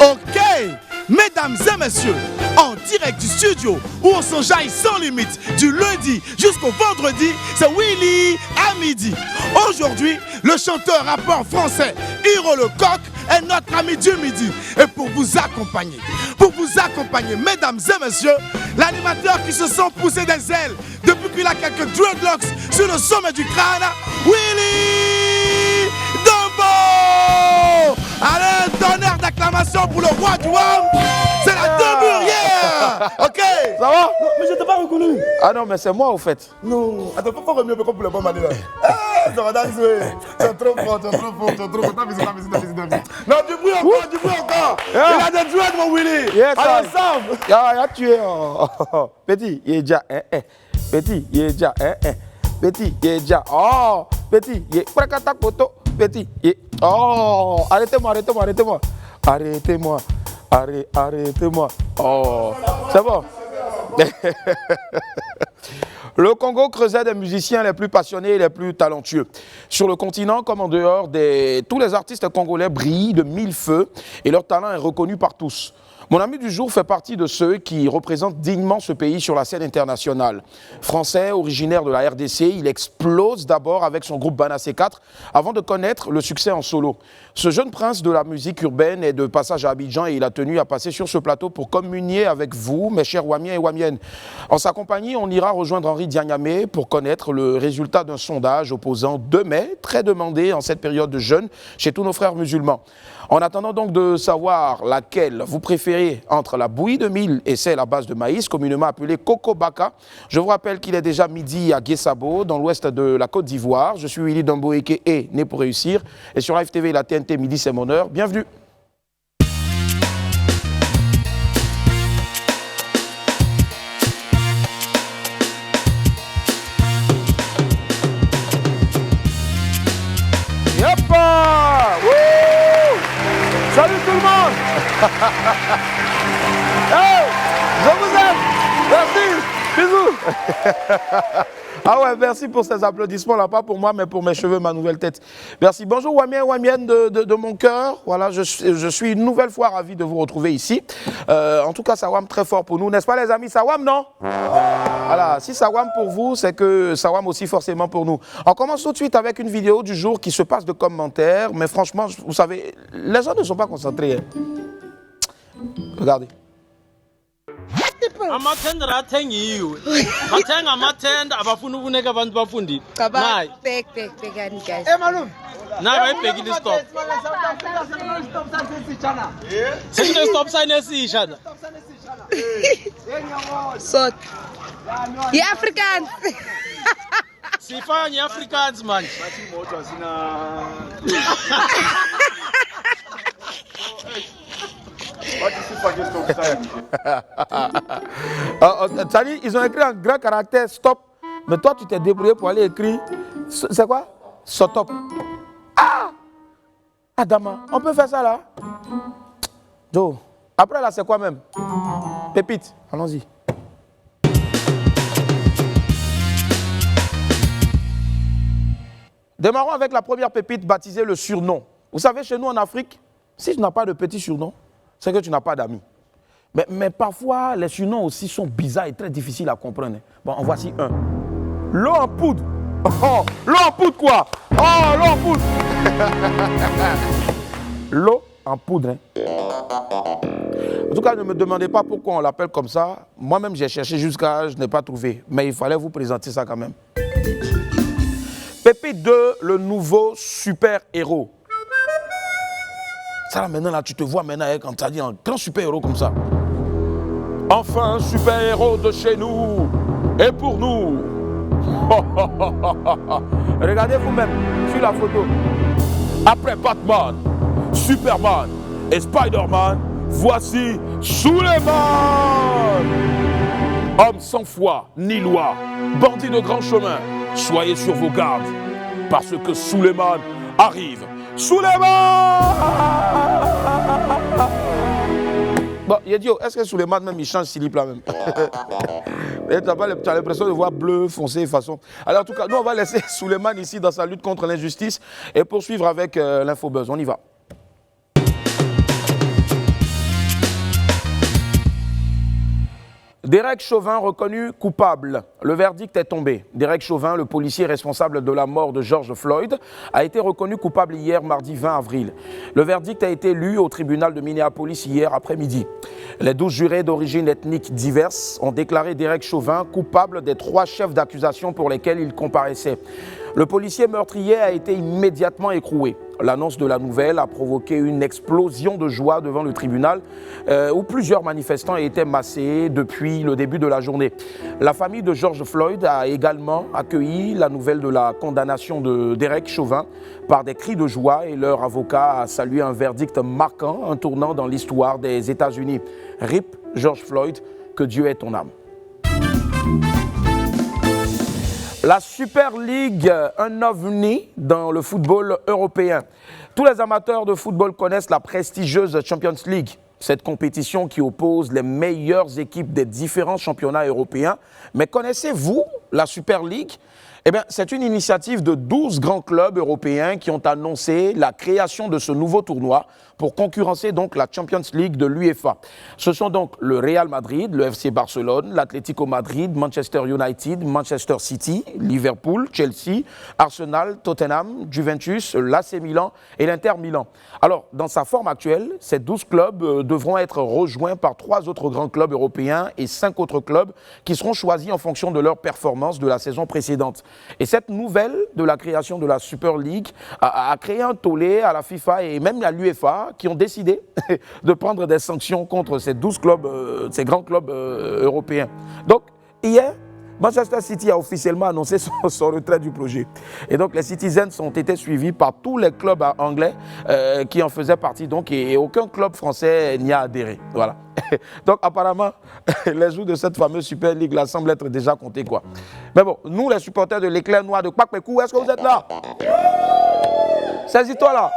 Ok, mesdames et messieurs, en direct du studio où on s'enjaille sans limite du lundi jusqu'au vendredi, c'est Willy à midi. Aujourd'hui, le chanteur rappeur français Hiro Le Coq est notre ami du midi. Et pour vous accompagner, mesdames et messieurs, l'animateur qui se sent pousser des ailes depuis qu'il a quelques dreadlocks sur le sommet du crâne, Willy Dombo. Allez, un tonnerre d'acclamation pour le roi du Wam, c'est la Demourière. Ok. Ça va? Non, mais je t'ai pas reconnu. Ah non, mais c'est moi au fait. Non, attends, faut revenir comme pour le bon manière. Ça va danser. Tu es trop fort, tu es trop fort, tu es trop fort. T'as visité. Non, du bruit encore. Yeah. Il a des dreads, mon Willy. Yes, allez, ensemble. Il a tué. Petit, il est déjà. Petit, il est déjà. Petit, il est déjà. Oh, petit, il est. Petit, il est. Oh, arrêtez-moi. Arrêtez-moi. Oh, c'est bon. Le Congo creusait des musiciens les plus passionnés et les plus talentueux. Sur le continent comme en dehors, tous les artistes congolais brillent de mille feux et leur talent est reconnu par tous. Mon ami du jour fait partie de ceux qui représentent dignement ce pays sur la scène internationale. Français, originaire de la RDC, il explose d'abord avec son groupe Bana C4 avant de connaître le succès en solo. Ce jeune prince de la musique urbaine est de passage à Abidjan et il a tenu à passer sur ce plateau pour communier avec vous, mes chers Wamiens et Wamiennes. En sa compagnie, on ira rejoindre Henri Dianyamé pour connaître le résultat d'un sondage opposant 2 mai, très demandé en cette période de jeûne chez tous nos frères musulmans. En attendant donc de savoir laquelle vous préférez entre la bouillie de mil et celle à base de maïs, communément appelée Coco Baka, je vous rappelle qu'il est déjà midi à Guessabo, dans l'ouest de la Côte d'Ivoire. Je suis Willy Dombo et né pour réussir. Et sur Live TV et la TNT, midi c'est mon heure. Bienvenue. Salut tout le monde. Hey, je vous aime. Merci. Bisous. Ah ouais, merci pour ces applaudissements là, pas pour moi, mais pour mes cheveux, ma nouvelle tête. Merci. Bonjour Wamien et Wamiennes de mon cœur. Voilà, je suis une nouvelle fois ravi de vous retrouver ici. En tout cas, Sawam très fort pour nous, n'est-ce pas les amis? Sawam, non? Voilà, si Sawam pour vous, c'est que Sawam aussi forcément pour nous. On commence tout de suite avec une vidéo du jour qui se passe de commentaires, mais franchement, vous savez, les gens ne sont pas concentrés. Hein. Regardez. Amathenda athengiwe bathenga amathenda abafuna ukuneka abantu bafundile nayi Bekani guys. malume nayi bayibhekile stop sine stop sign esisha na So Africans. sifanye Africans manje Ils ont écrit en grand caractère stop, mais toi tu t'es débrouillé pour aller écrire. C'est quoi? Stop. Ah! Adama, on peut faire ça là? Joe. Après là, c'est quoi même? Pépite, allons-y. Démarrons avec la première pépite baptisée le surnom. Vous savez, chez nous en Afrique, si tu n'as pas de petit surnom, c'est que tu n'as pas d'amis. Mais parfois, les surnoms aussi sont bizarres et très difficiles à comprendre. Bon, en voici un. L'eau en poudre. Oh, l'eau en poudre quoi? Oh, l'eau en poudre. L'eau en poudre. Hein. En tout cas, ne me demandez pas pourquoi on l'appelle comme ça. Moi-même, j'ai cherché jusqu'à... Je n'ai pas trouvé. Mais il fallait vous présenter ça quand même. Pépite 2, le nouveau super-héros. Ça là, maintenant, là, tu te vois maintenant quand tu as dit un grand super-héros comme ça. Enfin, un super-héros de chez nous et pour nous. Regardez vous-même sur la photo. Après Batman, Superman et Spider-Man, voici Suleiman. Homme sans foi ni loi, bandit de grand chemin, soyez sur vos gardes, parce que Suleiman arrive. Suleiman! Bon, il a dit, est-ce que Suleiman même il change slip là même? Tu as l'impression de voir bleu, foncé, façon. Alors en tout cas, nous on va laisser Suleiman ici dans sa lutte contre l'injustice et poursuivre avec l'infobuzz. On y va. Derek Chauvin reconnu coupable. Le verdict est tombé. Derek Chauvin, le policier responsable de la mort de George Floyd, a été reconnu coupable hier, mardi 20 avril. Le verdict a été lu au tribunal de Minneapolis hier après-midi. Les 12 jurés d'origine ethnique diverses ont déclaré Derek Chauvin coupable des 3 chefs d'accusation pour lesquels il comparaissait. Le policier meurtrier a été immédiatement écroué. L'annonce de la nouvelle a provoqué une explosion de joie devant le tribunal où plusieurs manifestants étaient massés depuis le début de la journée. La famille de George Floyd a également accueilli la nouvelle de la condamnation de Derek Chauvin par des cris de joie et leur avocat a salué un verdict marquant, un tournant dans l'histoire des États-Unis. RIP George Floyd, que Dieu ait ton âme. La Super League, un ovni dans le football européen. Tous les amateurs de football connaissent la prestigieuse Champions League, cette compétition qui oppose les meilleures équipes des différents championnats européens. Mais connaissez-vous la Super League ? Eh bien, c'est une initiative de 12 grands clubs européens qui ont annoncé la création de ce nouveau tournoi pour concurrencer donc la Champions League de l'UEFA. Ce sont donc le Real Madrid, le FC Barcelone, l'Atlético Madrid, Manchester United, Manchester City, Liverpool, Chelsea, Arsenal, Tottenham, Juventus, l'AC Milan et l'Inter Milan. Alors, dans sa forme actuelle, ces 12 clubs devront être rejoints par 3 autres grands clubs européens et 5 autres clubs qui seront choisis en fonction de leur performance de la saison précédente. Et cette nouvelle de la création de la Super League a créé un tollé à la FIFA et même à l'UEFA qui ont décidé de prendre des sanctions contre ces 12 clubs, ces grands clubs européens. Donc, hier, Manchester City a officiellement annoncé son retrait du projet. Et donc, les Citizens ont été suivis par tous les clubs anglais qui en faisaient partie. Donc, et aucun club français n'y a adhéré. Voilà. Donc, apparemment, les jours de cette fameuse Super League là semblent être déjà comptés, quoi. Mais bon, nous, les supporters de l'éclair noir de Kpakpekou, est-ce que vous êtes là? Ces histoires-là,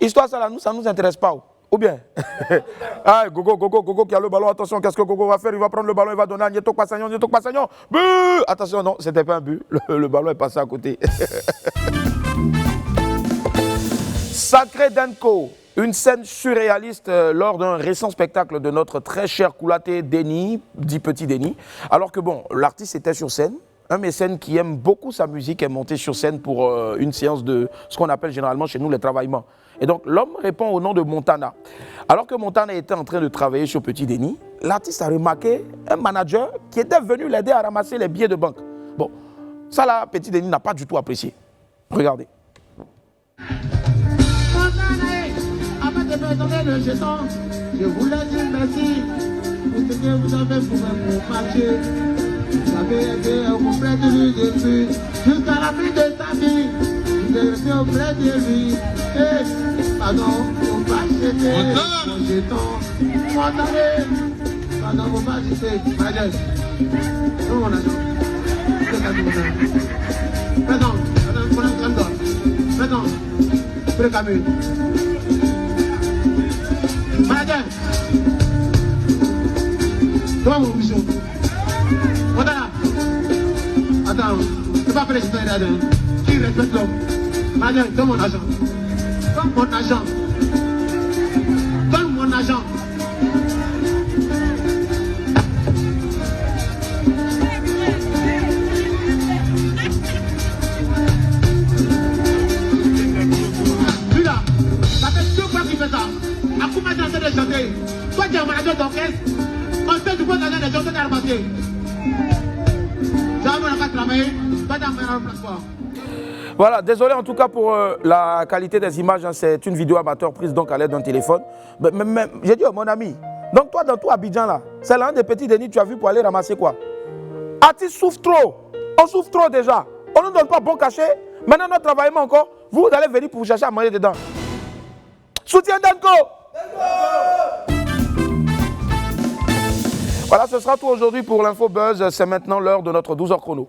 histoire ça, là, ça ne nous intéresse pas. Ou bien, ah, Gogo qui a le ballon, attention, qu'est-ce que Gogo va faire? Il va prendre le ballon, il va donner à Nieto Passagnon, but! Attention, non, c'était pas un but, le ballon est passé à côté. Sacré Denko, une scène surréaliste lors d'un récent spectacle de notre très cher Koulaté Denis, dit Petit Denis, alors que bon, l'artiste était sur scène. Un mécène qui aime beaucoup sa musique est monté sur scène pour une séance de ce qu'on appelle généralement chez nous les travaillements. Et donc l'homme répond au nom de Montana. Alors que Montana était en train de travailler sur Petit Denis, l'artiste a remarqué un manager qui était venu l'aider à ramasser les billets de banque. Bon, ça là, Petit Denis n'a pas du tout apprécié. Regardez. Je voulais dire merci pour ce que vous avez fait pour marcher. Vous avez été auprès de lui depuis jusqu'à la fin de sa vie. Vous avez été auprès de lui. Et pardon, on va jeter mon jeton. Pardon, on va jeter. Madame, non, mon agent. Pardon, mon agent. Pardon, précamu. Madame, toi mon bouchon. Attends, c'est pas fait les là-dedans. Qui respecte l'homme? Madame, donne mon argent. Donne mon argent. Donne mon argent. Lui là, ça fait 2 fois qu'il fait ça. À combien de temps de chanter? Toi, tu es un manager d'orchestre. On fait du bon argent des gens qui ont ramassé. Voilà, désolé en tout cas pour la qualité des images, hein, c'est une vidéo amateur prise donc à l'aide d'un téléphone. Mais j'ai dit mon ami, donc toi dans tout Abidjan là, c'est l'un des petits Denis que tu as vu pour aller ramasser quoi? Artiste souffre trop, on souffre trop déjà, on ne nous donne pas bon cachet, maintenant notre travaillement encore, vous allez venir pour chercher à manger dedans. Soutien Denko! Voilà, ce sera tout aujourd'hui pour l'Info Buzz. C'est maintenant l'heure de notre 12h chrono.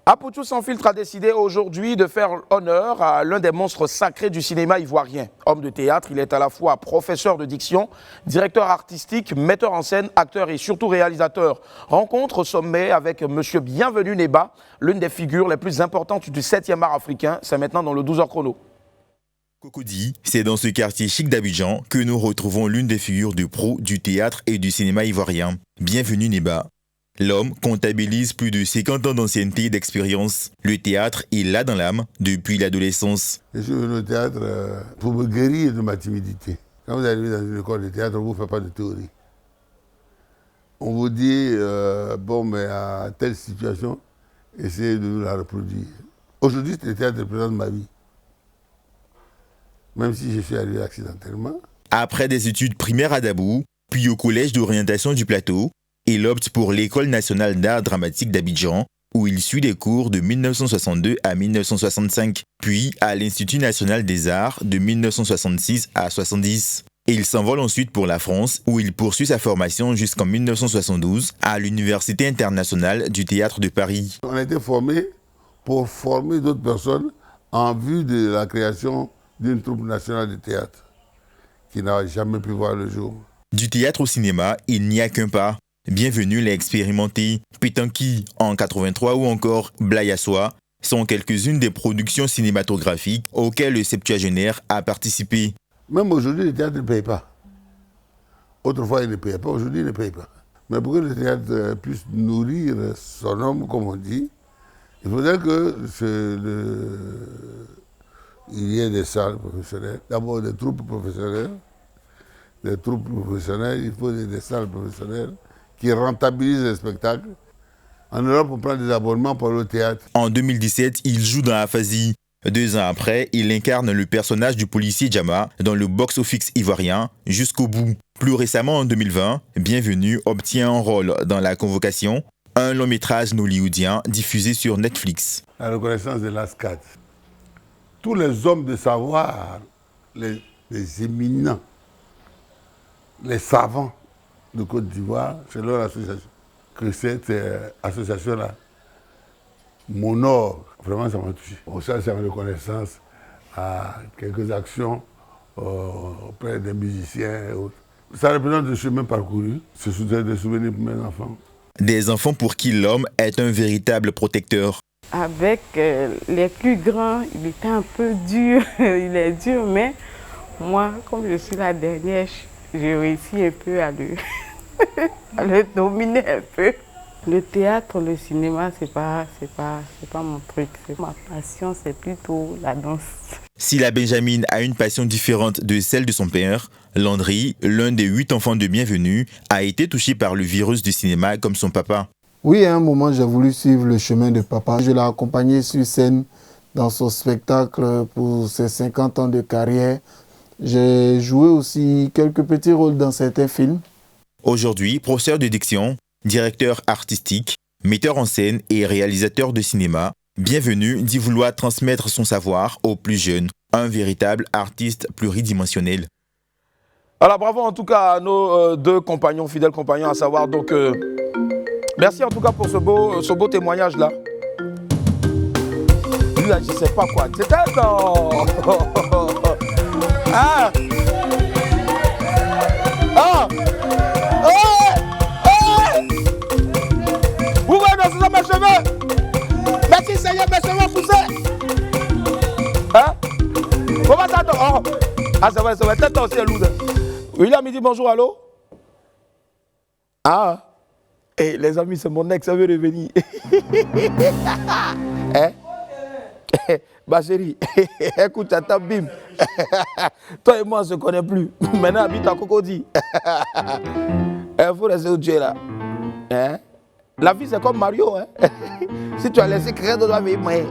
Apoutou Sans Filtre a décidé aujourd'hui de faire honneur à l'un des monstres sacrés du cinéma ivoirien. Homme de théâtre, il est à la fois professeur de diction, directeur artistique, metteur en scène, acteur et surtout réalisateur. Rencontre au sommet avec Monsieur Bienvenu Neba, l'une des figures les plus importantes du 7e art africain. C'est maintenant dans le 12h chrono. Cocody, c'est dans ce quartier chic d'Abidjan que nous retrouvons l'une des figures de proue du théâtre et du cinéma ivoirien. Bienvenue Neba. L'homme comptabilise plus de 50 ans d'ancienneté et d'expérience. Le théâtre, il l'a dans l'âme depuis l'adolescence. Je suis venu au théâtre pour me guérir de ma timidité. Quand vous arrivez dans une école de théâtre, on ne vous fait pas de théorie. On vous dit, mais à telle situation, essayez de nous la reproduire. Aujourd'hui, le théâtre représente ma vie. Même si je suis arrivé accidentellement. Après des études primaires à Dabou, puis au collège d'orientation du Plateau, il opte pour l'École nationale d'art dramatique d'Abidjan, où il suit des cours de 1962 à 1965, puis à l'Institut national des arts de 1966 à 70. Et il s'envole ensuite pour la France, où il poursuit sa formation jusqu'en 1972 à l'Université internationale du théâtre de Paris. On a été formés pour former d'autres personnes en vue de la création d'une troupe nationale de théâtre qui n'a jamais pu voir le jour. Du théâtre au cinéma, il n'y a qu'un pas. Bienvenue les expérimentés. Pétanqui en 83 ou encore Blayasois sont quelques-unes des productions cinématographiques auxquelles le septuagénaire a participé. Même aujourd'hui, le théâtre ne paye pas. Autrefois, il ne payait pas, aujourd'hui, il ne paye pas. Mais pour que le théâtre puisse nourrir son homme, comme on dit, il faudrait que il y ait des salles professionnelles, d'abord des troupes professionnelles. Des troupes professionnelles, il faut des salles professionnelles qui rentabilisent les spectacles. En Europe, on prend des abonnements pour le théâtre. En 2017, il joue dans Aphasie. 2 ans après, il incarne le personnage du policier Djama dans le box-office ivoirien jusqu'au bout. Plus récemment, en 2020, Bienvenue obtient un rôle dans La Convocation, un long métrage hollywoodien diffusé sur Netflix. La reconnaissance de l'ASCAD. Tous les hommes de savoir, les éminents, les savants de Côte d'Ivoire, c'est leur association. Que cette association-là m'honore, vraiment ça m'a touché. Ça, c'est en reconnaissance à quelques actions auprès des musiciens et autres. Ça représente le chemin parcouru, ce sont des souvenirs pour mes enfants. Des enfants pour qui l'homme est un véritable protecteur. Avec les plus grands, il était un peu dur, il est dur, mais moi, comme je suis la dernière, j'ai réussi un peu à le dominer un peu. Le théâtre, le cinéma, c'est pas mon truc. Ma passion, c'est plutôt la danse. Si la Benjamine a une passion différente de celle de son père, Landry, l'un des 8 enfants de Bienvenue, a été touché par le virus du cinéma comme son papa. Oui, à un moment, j'ai voulu suivre le chemin de papa. Je l'ai accompagné sur scène dans son spectacle pour ses 50 ans de carrière. J'ai joué aussi quelques petits rôles dans certains films. Aujourd'hui, professeur de diction, directeur artistique, metteur en scène et réalisateur de cinéma, Bienvenue dit vouloir transmettre son savoir aux plus jeunes, un véritable artiste pluridimensionnel. Alors bravo en tout cas à nos 2 compagnons, fidèles compagnons, à savoir donc... merci en tout cas pour ce beau témoignage là. Lui là, je sais pas quoi. C'est un non. Ah. Ah. Vous voyez dans ce mes cheveux. Merci Seigneur, mes cheveux poussés. Hein? Comment ça oh. Ah c'est vrai, peut-être aussi un lourd. William il dit bonjour, allô? Ah. Hey, les amis, c'est mon ex, ça veut revenir. Hein? Ma chérie, écoute, attends, bim. Toi et moi, on ne se connaît plus. Maintenant, habite à Cocody. Il faut rester au Dieu là. Hein? La vie, c'est comme Mario. Hein? Si tu as laissé créer de la vie, mais.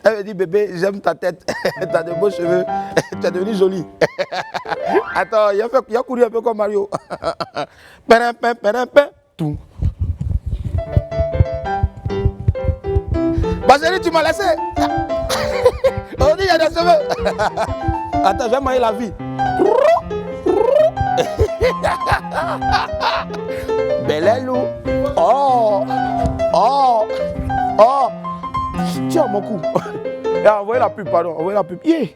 Elle me dit, bébé, j'aime ta tête. Tu as de beaux cheveux. Tu es devenu jolie. Attends, il a couru un peu comme Mario. Tout. Bah, chérie, tu m'as laissé. On dit, il y a des cheveux. Attends, je vais mailler la vie. Belelou. Oh. Oh. Oh. Tiens, mon cou. Envoyez la pub, pardon. Envoyez la pub. Yeah.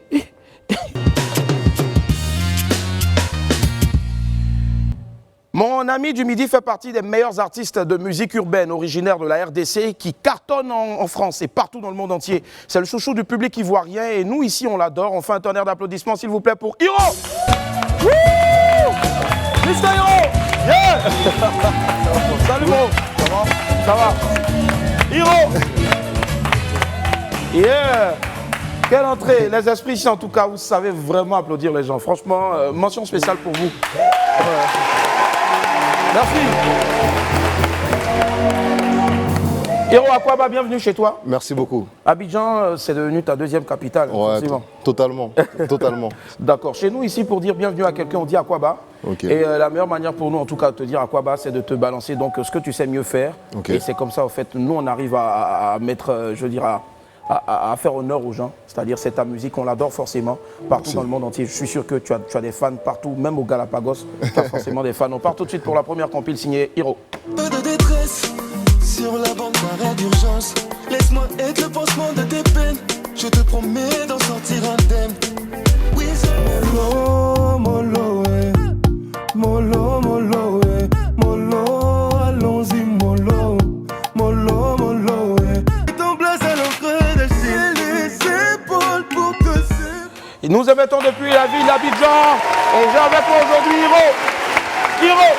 Mon ami du Midi fait partie des meilleurs artistes de musique urbaine originaires de la RDC qui cartonnent en France et partout dans le monde entier. C'est le chouchou du public ivoirien et nous ici on l'adore. On fait un tonnerre d'applaudissements s'il vous plaît pour Hiro. Mr. Hiro. Yeah. Salut bro. Ça va? Hiro. Yeah. Quelle entrée. Les esprits ici en tout cas, vous savez vraiment applaudir les gens. Franchement, mention spéciale pour vous. Merci. Hiro Aquaba, bienvenue chez toi. Merci beaucoup. Abidjan, c'est devenu ta deuxième capitale. Ouais, totalement. Totalement. D'accord. Chez nous, ici, pour dire bienvenue à quelqu'un, on dit Aquaba. Okay. Et la meilleure manière pour nous, en tout cas, de te dire Aquaba, c'est de te balancer donc ce que tu sais mieux faire. Okay. Et c'est comme ça, en fait, nous, on arrive à mettre, je veux dire, à faire honneur aux gens. C'est-à-dire, c'est ta musique, on l'adore forcément, partout dans le monde entier. Je suis sûr que tu as des fans partout, même au Galapagos. Tu as forcément des fans. On part tout de suite pour la première compile signée Hiro. Peu de détresse sur la bande d'arrêt d'urgence. Laisse-moi être le pansement de tes peines. Je te promets d'en sortir indemne. Oui, c'est mollo, mollo, mollo, mollo, mollo, allons-y, mollo, mollo, mollo, ton place à l'encre de les épaules pour te séparer. Et nous émettons depuis la ville d'Abidjan. Et j'ai avec moi aujourd'hui Hiro. Hiro.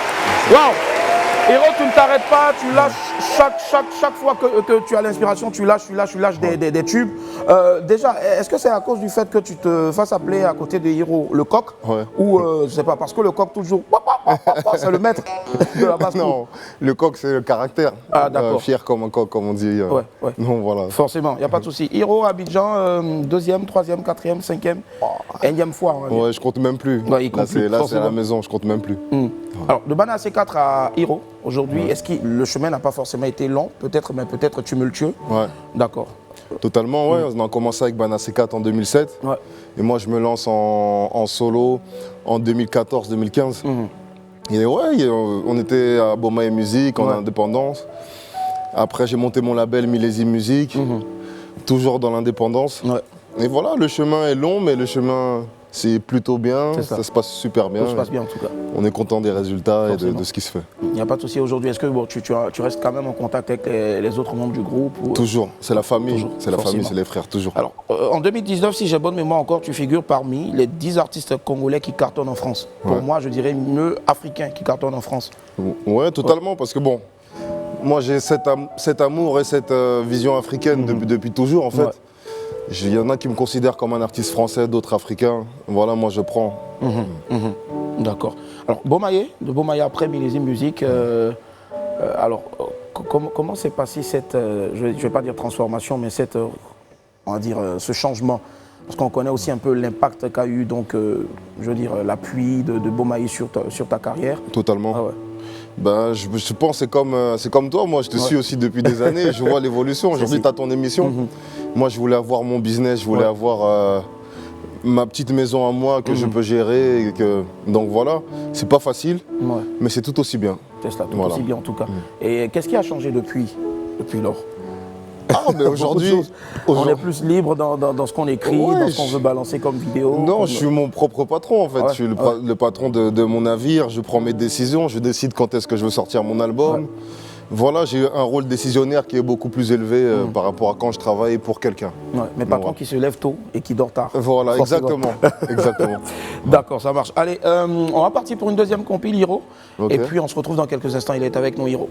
Waouh. Hiro, tu ne t'arrêtes pas, tu lâches chaque fois que tu as l'inspiration, tu lâches des tubes. Déjà, est-ce que c'est à cause du fait que tu te fasses appeler à côté de Hiro le coq? Ouais. Ou je sais pas, parce que le coq toujours, c'est le maître de la basse. Non, le coq c'est le caractère. Ah d'accord. Fier comme un coq, comme on dit. Ouais. Non, voilà. Forcément, il n'y a pas de souci. Hiro, Abidjan, deuxième, troisième, quatrième, cinquième, énième fois. Ouais, je compte même plus. Ouais, là, c'est à la maison, je compte même plus. Alors, de Bana C4 à Hiro, aujourd'hui, est-ce que le chemin n'a pas forcément été long, peut-être, mais peut-être tumultueux? Ouais. D'accord. Totalement, ouais. On a commencé avec Bana C4 en 2007. Ouais. Et moi, je me lance en solo en 2014-2015. Et ouais, on était à Bomaye Music, en indépendance. Après, j'ai monté mon label Millésime Musique, toujours dans l'indépendance. Ouais. Et voilà, le chemin est long, mais le chemin... c'est plutôt bien, ça se passe super bien. Ça se passe bien en tout cas. On est content des résultats et de ce qui se fait. Il n'y a pas de souci aujourd'hui. Est-ce que bon, tu restes quand même en contact avec les autres membres du groupe ou... Toujours, c'est la famille, c'est la famille, c'est les frères, toujours. Alors, en 2019, si j'ai bonne mémoire encore, tu figures parmi les 10 artistes congolais qui cartonnent en France. Pour moi, je dirais mieux africains qui cartonnent en France. Ouais, totalement, parce que bon, moi j'ai cet amour et cette vision africaine depuis toujours en fait. Ouais. Il y en a qui me considèrent comme un artiste français, d'autres africains. Voilà, moi je prends. D'accord. Alors, de Bomaye après Millésime Musique, alors comment s'est passée cette, je ne vais pas dire transformation, mais cette, on va dire, ce changement? Parce qu'on connaît aussi un peu l'impact qu'a eu, donc, je veux dire, l'appui de Bomaye sur ta carrière. Totalement. Ah ouais. Ben, je pense que c'est comme toi, moi je te suis aussi depuis des années, je vois l'évolution. Aujourd'hui tu as ton émission. Moi je voulais avoir mon business, je voulais avoir ma petite maison à moi que je peux gérer. Et donc voilà, c'est pas facile, mais c'est tout aussi bien. C'est ça, tout aussi bien en tout cas. Et qu'est-ce qui a changé depuis lors? Ah, mais aujourd'hui, on est plus libre dans ce qu'on écrit, dans ce qu'on veut balancer comme vidéo. Non, je suis mon propre patron en fait. Je suis le patron de mon navire, je prends mes décisions, je décide quand est-ce que je veux sortir mon album. Voilà, j'ai un rôle décisionnaire qui est beaucoup plus élevé par rapport à quand je travaille pour quelqu'un. Mais patron qui se lève tôt et qui dort tard. Voilà, exactement. D'accord, ça marche. Allez, on va partir pour une deuxième compile, Hiro. Et puis on se retrouve dans quelques instants, il est avec nous, Hiro.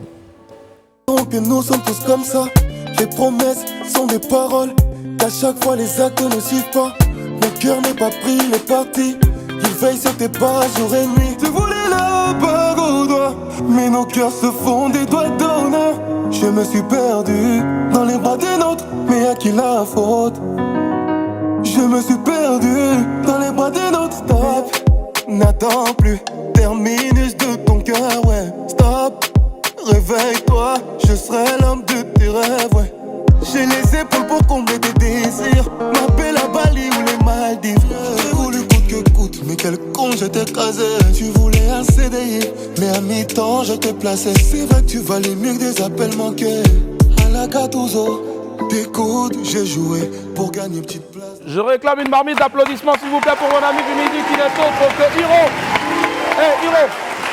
Donc nous sommes tous comme ça. Les promesses sont des paroles, qu'à chaque fois les actes ne suivent pas. Mon cœur n'est pas pris, il est parti. Il veille sur tes pas jour et nuit. Tu voulais la bague au doigt, mais nos cœurs se font des doigts d'honneur. Je me suis perdu dans les bras des nôtres, mais à qui la faute? Je me suis perdu dans les bras des nôtres. Stop, n'attends plus, terminus de ton cœur, ouais. Stop, réveille-toi, je serai l'homme de tes rêves, ouais. J'ai les épaules pour combler tes désirs. M'appelle à Bali ou les Maldives. J'ai voulu coûte que coûte, mais quel con je t'ai écrasé. Tu voulais un CDI, mais à mi-temps je t'ai placé. C'est vrai que tu valais mieux que des appels manqués. À la Gattuso, t'écoutes, j'ai joué pour gagner une petite place. Je réclame une marmite d'applaudissements s'il vous plaît pour mon ami du midi qui n'est autre que Hiro. Hiro,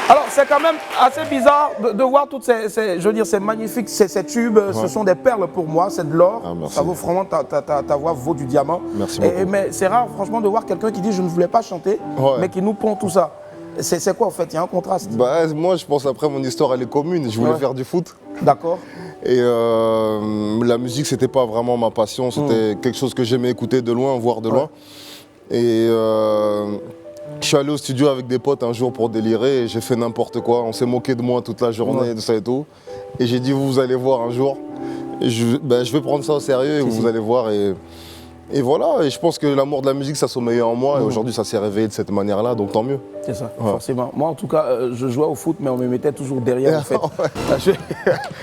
Alors, c'est quand même assez bizarre de voir toutes je veux dire, c'est magnifique, ces tubes, ce sont des perles pour moi, c'est de l'or. Ça vaut vraiment, ta voix vaut du diamant. Merci beaucoup. Mais c'est rare, franchement, de voir quelqu'un qui dit je ne voulais pas chanter, mais qui nous pond tout ça. C'est quoi, en fait? Il y a un contraste. Bah, moi, je pense, après, mon histoire, elle est commune. Je voulais faire du foot. D'accord. Et la musique, c'était pas vraiment ma passion. C'était quelque chose que j'aimais écouter de loin, voir de loin. Et je suis allé au studio avec des potes un jour pour délirer et j'ai fait n'importe quoi. On s'est moqué de moi toute la journée, tout ça et tout. Et j'ai dit, vous allez voir un jour. Et je vais prendre ça au sérieux et vous allez voir. Et voilà, et je pense que l'amour de la musique, ça sommeillait en moi. Et aujourd'hui, ça s'est réveillé de cette manière-là, donc tant mieux. C'est ça, forcément. Moi, en tout cas, je jouais au foot, mais on me mettait toujours derrière, en fait.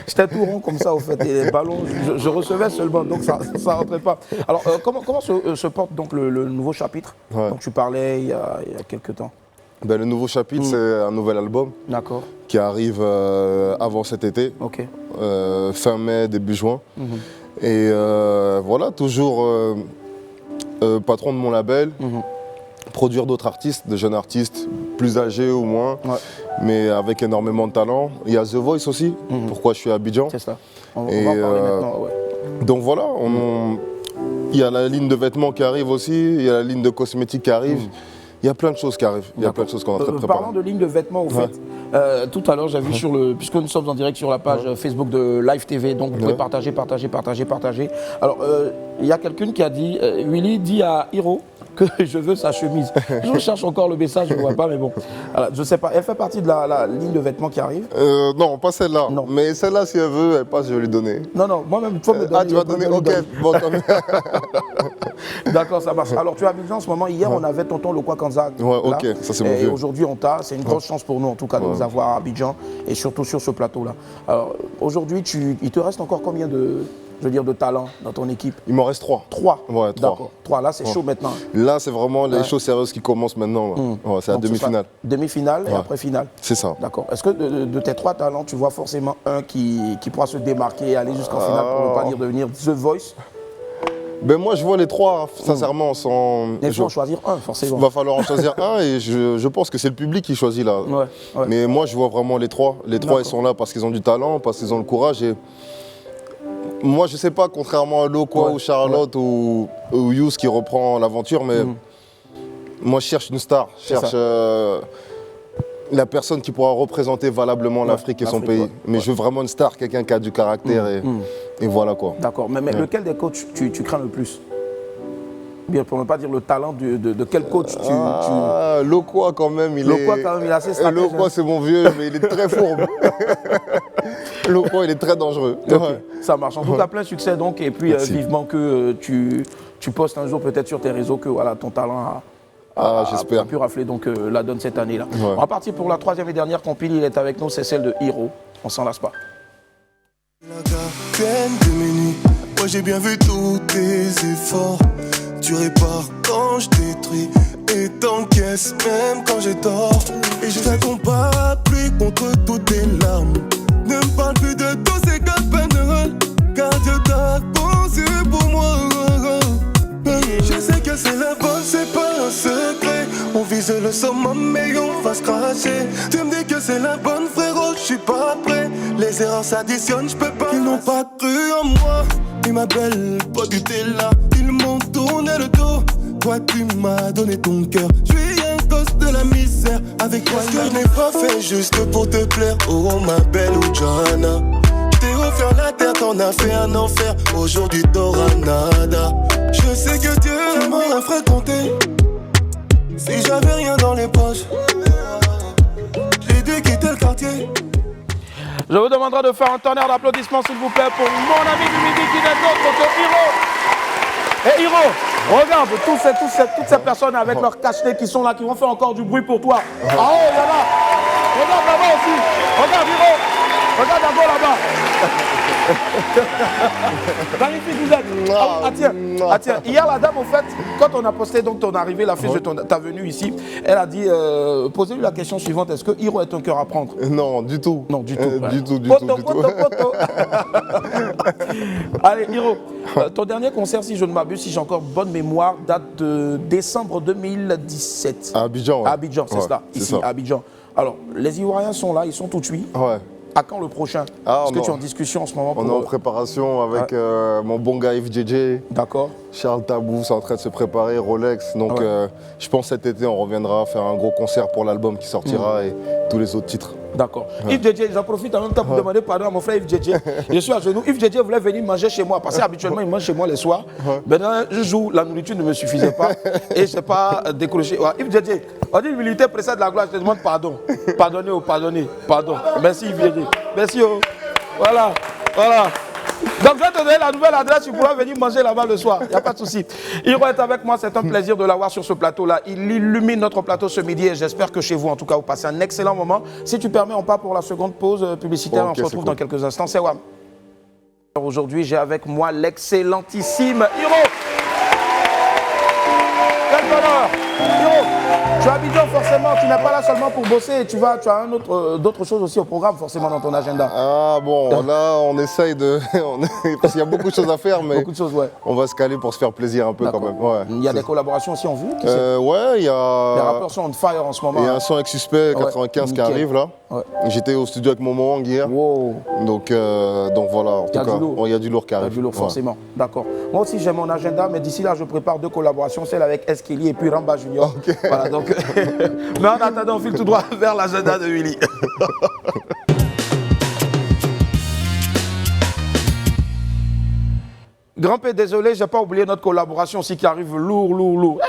J'étais tout rond comme ça, en fait. Et les ballons, je recevais seulement, donc ça ne rentrait pas. Alors, comment se porte donc le nouveau chapitre dont tu parlais il y a quelques temps? Ben, le nouveau chapitre, c'est un nouvel album qui arrive avant cet été, fin mai, début juin. Et voilà, toujours patron de mon label, produire d'autres artistes, de jeunes artistes, plus âgés ou moins, mais avec énormément de talent. Il y a The Voice aussi, pourquoi je suis à Abidjan. C'est ça, on va en parler maintenant. Donc voilà, il y a la ligne de vêtements qui arrive aussi, il y a la ligne de cosmétiques qui arrive. Il y a plein de choses qui arrivent, il y a plein de choses qu'on a préparées. Parlant de ligne de vêtements, au fait, tout à l'heure, j'ai vu puisque nous sommes en direct sur la page Facebook de Live TV, donc vous pouvez partager. Alors, il y a quelqu'un qui a dit, Willy dit à Hiro que je veux sa chemise. Je cherche encore le message, je ne vois pas, mais bon. Alors, je ne sais pas, elle fait partie de la ligne de vêtements qui arrive? Non, pas celle-là. Mais celle-là, si elle veut, elle passe, je vais lui donner. Non, moi-même, il faut me donner. Ah, tu vas donner, ok. Bon, d'accord, ça marche. Alors, tu as Abidjan en ce moment. Hier, on avait tonton Lokwa Kanza. Ouais, ok, ça c'est mon vieux. Et aujourd'hui, on t'a. C'est une grosse chance pour nous, en tout cas, de nous avoir à Abidjan et surtout sur ce plateau-là. Alors, aujourd'hui, il te reste encore combien de talents dans ton équipe? Il m'en reste 3. 3? Ouais, 3. D'accord. 3, là, c'est chaud maintenant. Là, c'est vraiment les choses sérieuses qui commencent maintenant. C'est la demi-finale. Demi-finale et après finale. C'est ça. D'accord. Est-ce que de tes 3 talents, tu vois forcément un qui pourra se démarquer et aller jusqu'en finale pour ne pas dire devenir The Voice? Ben moi, je vois les 3, sincèrement, sans... Il faut en choisir un, forcément. Il va falloir en choisir un et je pense que c'est le public qui choisit là. Mais moi, je vois vraiment les 3. Les 3, ils sont là parce qu'ils ont du talent, parce qu'ils ont le courage. Et moi, je sais pas, contrairement à Lokwa ou Charlotte ou Yous qui reprend l'aventure, mais moi, je cherche une star. Je cherche la personne qui pourra représenter valablement l'Afrique et son pays. Mais je veux vraiment une star, quelqu'un qui a du caractère et voilà quoi. D'accord, mais lequel des coachs tu crains le plus? Bien, pour ne pas dire le talent de quel coach tu... Lokwa quand même, il est assez stratège. Lokwa c'est mon vieux, mais il est très fourbe. Lokwa il est très dangereux. Ça marche. En tout cas, plein succès donc, et puis vivement que tu postes un jour peut-être sur tes réseaux que voilà, ton talent a pu rafler donc, la donne cette année-là. On va partir pour la 3e et dernière compil, il est avec nous, c'est celle de Hiro. On s'en lasse pas. Moi j'ai bien vu tous tes efforts. Tu répares quand je détruis et t'encaisses même quand j'ai tort. Et je fais ton parapluie contre toutes tes larmes. Ne me parle plus de tous ces gars pénérales, car Dieu t'a pensé pour moi. Je sais que c'est la bonne, c'est pas un secret. On vise le summum mais on va se cracher. Tu me dis que c'est la bonne frérot, je suis pas prêt. Les erreurs s'additionnent, je peux pas. Ils n'ont pas cru en moi. Ils m'appellent pas du là. Ils m'ont tourné le dos. Toi tu m'as donné ton cœur. Je suis un gosse de la misère. Avec toi ce que je n'ai pas fait juste pour te plaire. Oh ma belle Johanna. T'ai offert la terre, t'en as fait un enfer. Aujourd'hui t'auras nada. Je sais que Dieu m'aurait fréquenté si j'avais rien dans les poches. J'ai dû quitter le quartier. Je vous demanderai de faire un tonnerre d'applaudissements s'il vous plaît pour mon ami du midi qui n'est autre que Hiro. Et Hiro, regarde toutes ces personnes avec leurs cache-nez qui sont là, qui vont faire encore du bruit pour toi. Ah oh, il y en a. Regarde là-bas aussi. Regarde Hiro. Regarde d'abord là-bas. Magnifique vous êtes. Ah tiens, hier la dame au fait, quand on a posté donc ton arrivée, la fiche de ta venue ici, elle a dit, posez-lui la question suivante, est-ce que Hiro est un cœur à prendre? Non, du tout. Non, du tout. Du tout. Allez Hiro, ton dernier concert, si je ne m'abuse, si j'ai encore bonne mémoire, date de décembre 2017. À Abidjan, ouais. À Abidjan, c'est ça, ici à Abidjan. Alors, les Ivoiriens sont là, ils sont tout cuits. Ouais. À quand le prochain? Est-ce que tu es en discussion en ce moment? On est en préparation avec mon bon gars Yves JJ. D'accord. Charles Tabou, c'est en train de se préparer, Rolex. Donc je pense cet été, on reviendra faire un gros concert pour l'album qui sortira et tous les autres titres. D'accord. Yves JJ, j'en profite en même temps pour demander pardon à mon frère Yves JJ. Je suis à genoux. Yves JJ voulait venir manger chez moi parce qu'habituellement il mange chez moi les soirs. Maintenant, je joue, la nourriture ne me suffisait pas et je n'ai pas décroché. Yves JJ, on dit l'humilité précède la gloire. Je te demande pardon. Pardonnez, pardonnez, pardon. Merci Yves JJ. Merci. Voilà. Donc je vais te donner la nouvelle adresse, tu pourras venir manger là-bas le soir, il n'y a pas de souci. Hiro est avec moi, c'est un plaisir de l'avoir sur ce plateau-là. Il illumine notre plateau ce midi et j'espère que chez vous, en tout cas, vous passez un excellent moment. Si tu permets, on part pour la seconde pause publicitaire, on se retrouve dans quelques instants. C'est Wam. Aujourd'hui, j'ai avec moi l'excellentissime Hiro. Quel bonheur. Hiro, tu es à Abidjan forcément, tu n'es pas là seulement pour bosser, tu as d'autres choses aussi au programme forcément dans ton agenda. Ah bon, là on essaye de... Parce qu'il y a beaucoup de choses à faire, mais beaucoup de choses, on va se caler pour se faire plaisir un peu quand même. Ouais. Il y a des collaborations aussi en vue ouais, il y a... Les rappeurs sont on fire en ce moment. Il y a un son avec Suspect 95 qui arrive là. Ouais. J'étais au studio avec Momo Wang hier. Wow. Donc voilà, en tout cas, il y a du lourd qui arrive. Il y a du lourd forcément, d'accord. Moi aussi j'ai mon agenda, mais d'ici là je prépare 2 collaborations, celle avec Eskili et puis Ramba Junior. Okay. Voilà, donc... mais en attendant, on file tout droit vers l'agenda de Willy. Grand P, désolé, j'ai pas oublié notre collaboration aussi qui arrive lourd.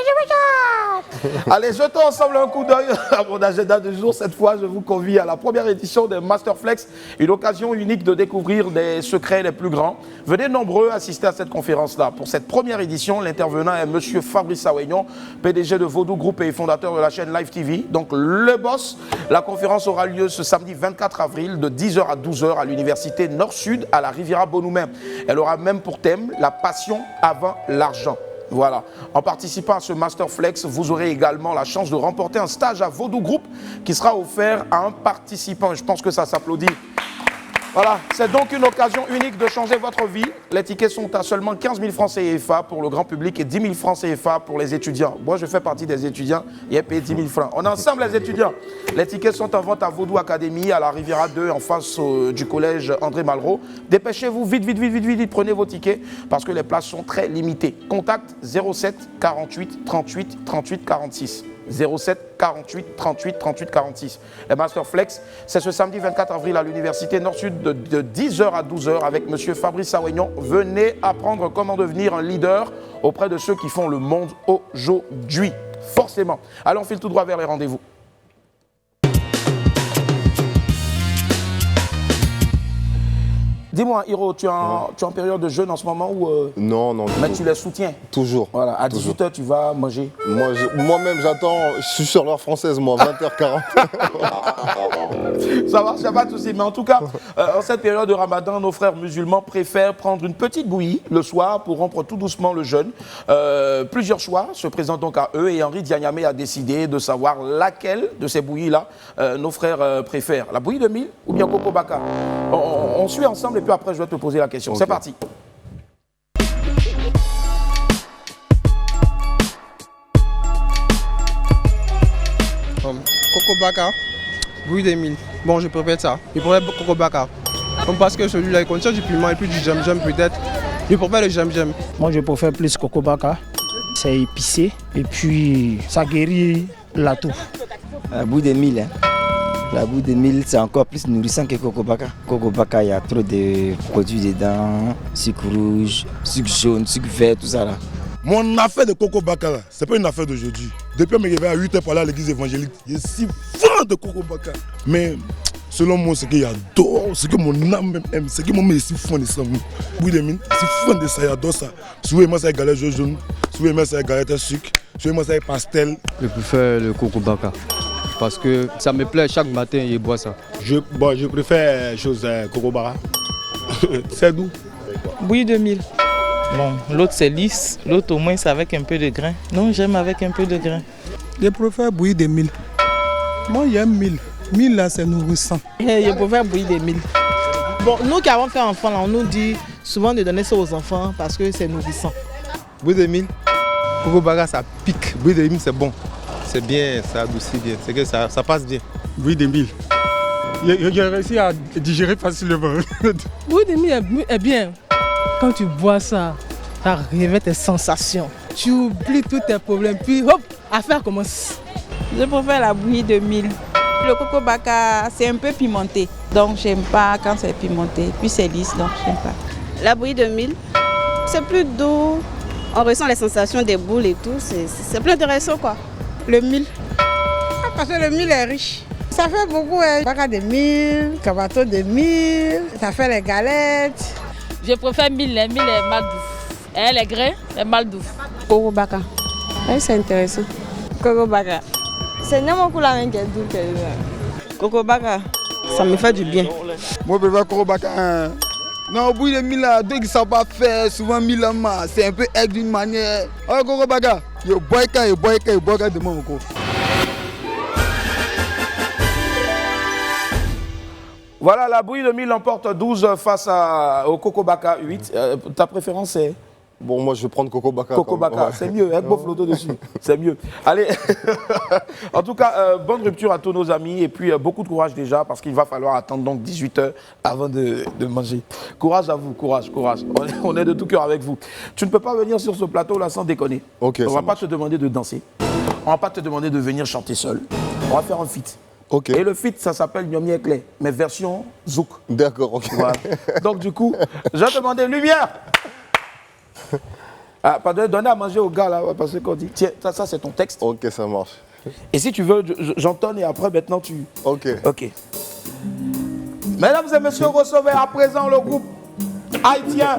Allez, jetons ensemble un coup d'œil à mon agenda de jour. Cette fois, je vous convie à la première édition de Masterflex, une occasion unique de découvrir des secrets les plus grands. Venez nombreux assister à cette conférence-là. Pour cette première édition, l'intervenant est Monsieur Fabrice Awignon, PDG de Vaudou Group et fondateur de la chaîne Live TV. Donc, le boss. La conférence aura lieu ce samedi 24 avril de 10h à 12h à l'université Nord-Sud à la Riviera Bonhomem. Elle aura même pour thème la passion avant l'argent. Voilà. En participant à ce Masterflex, vous aurez également la chance de remporter un stage à Vaudou Group qui sera offert à un participant. Je pense que ça s'applaudit. Voilà, c'est donc une occasion unique de changer votre vie. Les tickets sont à seulement 15 000 francs CFA pour le grand public et 10 000 francs CFA pour les étudiants. Moi, je fais partie des étudiants et j'ai payé 10 000 francs. On est ensemble, les étudiants. Les tickets sont en vente à Vaudou Academy, à la Riviera 2, en face du collège André Malraux. Dépêchez-vous, vite, prenez vos tickets parce que les places sont très limitées. Contact 07 48 38 38 46. 07 48 38 38 46. Le Masterflex, c'est ce samedi 24 avril à l'université Nord-Sud de 10h à 12h avec Monsieur Fabrice Awignon. Venez apprendre comment devenir un leader auprès de ceux qui font le monde aujourd'hui. Forcément. Allez, on file tout droit vers les rendez-vous. Dis-moi, Hiro, tu es en période de jeûne en ce moment ou Non. Mais tu les soutiens? Toujours. Voilà, à 18h, tu vas manger? Moi-même, j'attends, je suis sur l'heure française, moi, 20h40. Ça marche, il n'y a pas de souci. Mais en tout cas, en cette période de Ramadan, nos frères musulmans préfèrent prendre une petite bouillie le soir pour rompre tout doucement le jeûne. Plusieurs choix se présentent donc à eux et Henri Dianyamé a décidé de savoir laquelle de ces bouillies-là nos frères préfèrent. La bouillie de mil ou bien Coco Baka? On suit ensemble et puis après je vais te poser la question. Okay. C'est parti. Coco Baka, bouillie de mil. Bon, je préfère ça. Je préfère Coco Baka. Parce que celui-là, il contient du piment et puis du jam-jam peut-être. Je préfère le jam-jam. Moi, je préfère plus Coco Baka. C'est épicé et puis ça guérit la toux. La bouillie de mil, hein. La bouillie de mil, c'est encore plus nourrissant que Coco Baka. Coco Baka, il y a trop de produits dedans, sucre rouge, sucre jaune, sucre vert, tout ça là. Mon affaire de Coco Baka, c'est pas une affaire d'aujourd'hui. Depuis que je me réveille à 8h pour aller à l'église évangélique, je suis fan de Coco Baka. Mais selon moi, ce que j'adore, ce que mon âme même aime, ce que mon mère est si fan de ça. Bouillie de mil, c'est fan de ça, j'adore ça. Souvent, moi, c'est galette jaune, souvent, c'est galette à sucre, souvent, c'est pastel. Je préfère le Coco Baka. Parce que ça me plaît, chaque matin, je bois ça. Je préfère chose Coco Baka. C'est doux. Bouillie de mil. Bon, l'autre c'est lisse, l'autre au moins c'est avec un peu de grain. Non, j'aime avec un peu de grain. Je préfère bouillie de mil. Moi j'aime mil. Mil là c'est nourrissant. Je préfère bouillie de mil. Bon, nous qui avons fait enfant là, on nous dit souvent de donner ça aux enfants parce que c'est nourrissant. Bouillie de mil, Coco Baka ça pique. Bouillie de mil c'est bon. C'est bien, ça adoucit bien, c'est que ça passe bien. Bouillie de mil. J'ai réussi à digérer facilement. Bouillie de mil est bien. Quand tu bois ça, ça réveille tes sensations. Tu oublies tous tes problèmes, puis hop, l'affaire commence. Je préfère la bouillie de mil. Le coco baka, c'est un peu pimenté. Donc, j'aime pas quand c'est pimenté. Puis c'est lisse, donc j'aime pas. La bouillie de mil, c'est plus doux. On ressent les sensations des boules et tout. C'est plus intéressant, quoi. Le mil. Parce que le mil est riche. Ça fait beaucoup, baka de mil, cabato de mil, ça fait les galettes. Je préfère mil, le mil est mal doux. Elle est grain, est mal doux. Coco baka. Oui, c'est intéressant. Coco baka. C'est n'importe la même qui est doux. Coco baka, ça me fait du bien. Moi, je préfère coco baka. Non, au bout de mille, deux qui ne savent pas faire, souvent mille c'est un peu aigle d'une manière. Oh, coco baka, il boit de mon coco. Voilà, la bouillie de mil emporte 12 face au Coco Baka 8. Ta préférence c'est? Bon, moi je vais prendre Coco Baka. Coco Baka, c'est mieux, avec beau flotto dessus, c'est mieux. Allez, en tout cas, bonne rupture à tous nos amis et puis beaucoup de courage déjà parce qu'il va falloir attendre donc 18h avant de manger. Courage à vous, courage. On est de tout cœur avec vous. Tu ne peux pas venir sur ce plateau là sans déconner. Okay, on va pas te demander de danser, on va pas te demander de venir chanter seul. On va faire un feat. Okay. Et le feat, ça s'appelle Nyomi Ekle, mais version Zouk. D'accord, ok. Voilà. Donc du coup, je vais demander lumière. Ah, pardon, donner à manger au gars là, parce que qu'on dit, tiens, ça c'est ton texte. Ok, ça marche. Et si tu veux, j'entonne et après maintenant tu... Ok. Ok. Mesdames et messieurs, recevez à présent le groupe haïtien.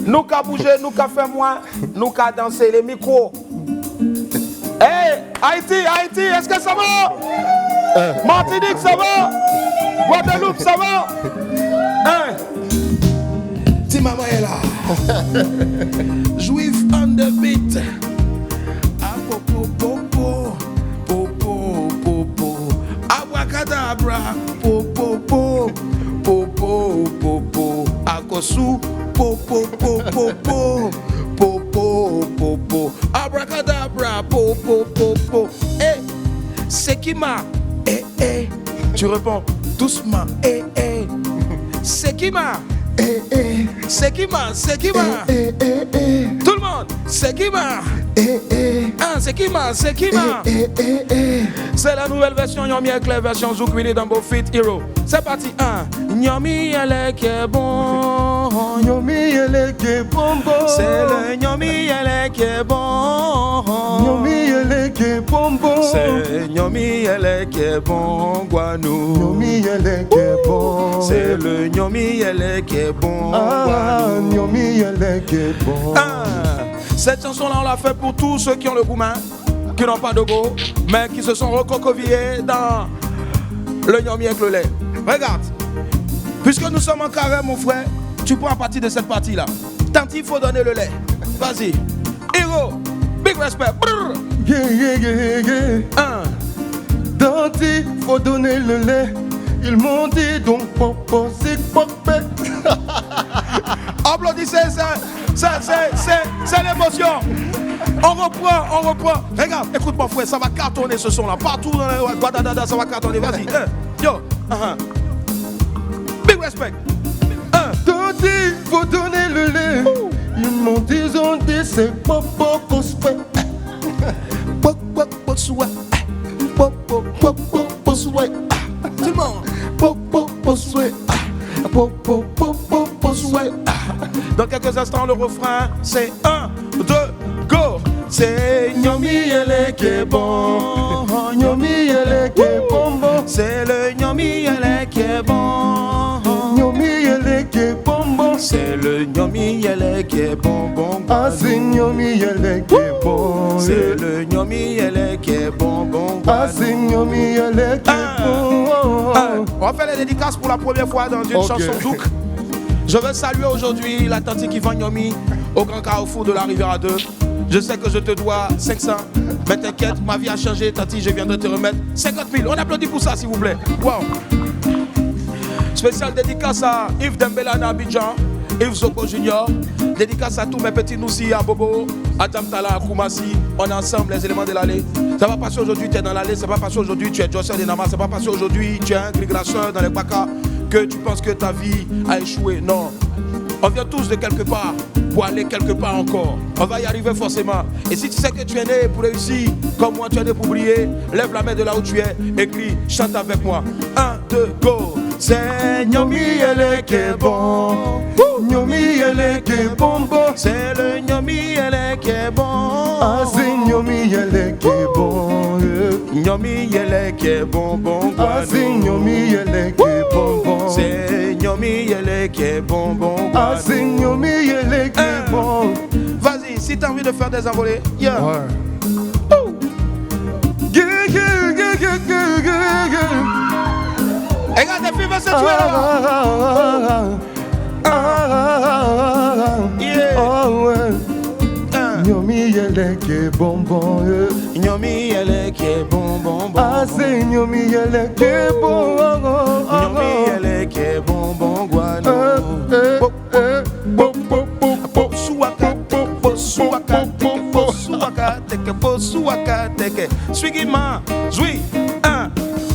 Nous qu'à bouger, nous qu'à faire moins, nous qu'à danser les micros. Hey, Haïti, est-ce que ça va? Martinique, ça va? Guadeloupe, ça va? Hein? Si maman est là. Juif on the beat. Apopopopo, popopopo. Abracadabra, popopo, popopopo. Akosu, popopopo. Popo, abracadabra, popo, c'est qui m'a, tu réponds doucement, c'est qui m'a, c'est qui m'a, tout le monde, c'est qui m'a, c'est qui m'a, c'est la nouvelle version Nyomi Ekle, version Zouk Willy Dumbo Fit Hero, c'est parti, Nyomi Ekle bon, Nyomi Ekle bonbon, c'est le Nyomi Ekle bon, Nyomi Ekle bonbon, c'est Nyomi Ekle bon Guanou, Nyomi Ekle bon, c'est le Nyomi Ekle bon Guanou, Nyomi Ekle bon. Cette chanson-là, on l'a fait pour tous ceux qui ont le goût main, qui n'ont pas de go, mais qui se sont recroquevillés dans le Nyomi Ekle. Regarde, puisque nous sommes en carré, mon frère, tu prends partie de cette partie-là. Tant il faut donner le lait. Vas-y. Hero, big respect. Tant il faut donner le lait. Ils m'ont dit donc popo, c'est popé. Applaudissez, c'est l'émotion. On reprend. Regarde, écoute mon frère, ça va cartonner ce son-là. Partout dans les Guadadada, ça va cartonner. Vas-y. Yo. Big respect. Tant il faut donner le lait. Ils m'ont dit, c'est popo qu'on se fait. Popo souhait. Popo souhait. Tout le monde. Popo souhait. Popo souhait. Dans quelques instants, le refrain, c'est 1, 2, go. C'est Nyomi Ekle bon, Nyomi Ekle bonbon, c'est le Nyomi Ekle bon, Nyomi Ekle bonbon, c'est le Nyomi Ekle bonbon. Ah, c'est Nyomi Ekle bon, c'est le Nyomi Ekle bonbon. Ah, c'est Nyomi Ekle bon. On va faire les dédicaces pour la première fois dans une chanson Zouk. Je veux saluer aujourd'hui la tante Yvan Nyomi au grand carrefour de la Riviera 2. Je sais que je te dois 500, mais t'inquiète, ma vie a changé, Tati, je viendrai te remettre 50 000. On applaudit pour ça, s'il vous plaît. Wow. Spécial dédicace à Yves Dembélé à Abidjan, Yves Zoko Junior, Dédicace à tous mes petits Noussi, à Bobo, à Djamtala, à Koumassi. On est ensemble, les éléments de l'allée. Ça va passer aujourd'hui, tu es dans l'allée. Ça va passer aujourd'hui, tu es Jossel et Nama. Ça va passer aujourd'hui, tu es un grigrasseur dans les Baka. Que tu penses que ta vie a échoué. Non. On vient tous de quelque part pour aller quelque part encore. On va y arriver forcément. Et si tu sais que tu es né pour réussir, comme moi tu es né pour briller, lève la main de là où tu es et crie, chante avec moi. 1, 2, go. C'est Nyomi elle qui est bon. Nyomi elle qui est bon. C'est le Nyomi elle qui est bon. Ah, c'est Nyomi elle qui est bon. Nyomi elle qui est bon. Ah, c'est Nyomi elle qui est bon. C'est Nyomi elle qui est bon. Ah, c'est Nyomi elle qui est bon. Vas-y, si t'as envie de faire des envolées, yeah. Ouais. Regarde les filles veulent se tuer là. Nyomi elle qui est bon. Nyomi elle qui est bon. Ah, c'est Nyomi elle qui est bon. Nyomi elle qui est bon. Swigima, Zui,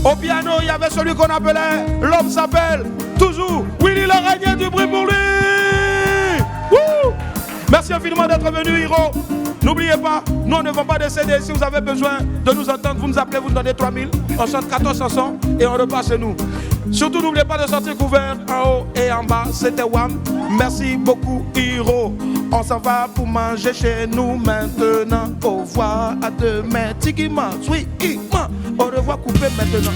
au piano, il y avait celui qu'on appelait, l'homme s'appelle toujours Willy l'araignée du bruit pour lui. Woo! Merci infiniment d'être venu, Hiro. N'oubliez pas, nous on ne vend pas de CD. Si vous avez besoin de nous entendre, vous nous appelez, vous nous donnez 3000. On chante 14 chansons et on repart chez nous. Surtout, n'oubliez pas de sortir couvert en haut et en bas. C'était Wam. Merci beaucoup, Hiro. On s'en va pour manger chez nous maintenant. Au revoir, à demain. Tigima, oui, au revoir, coupé maintenant.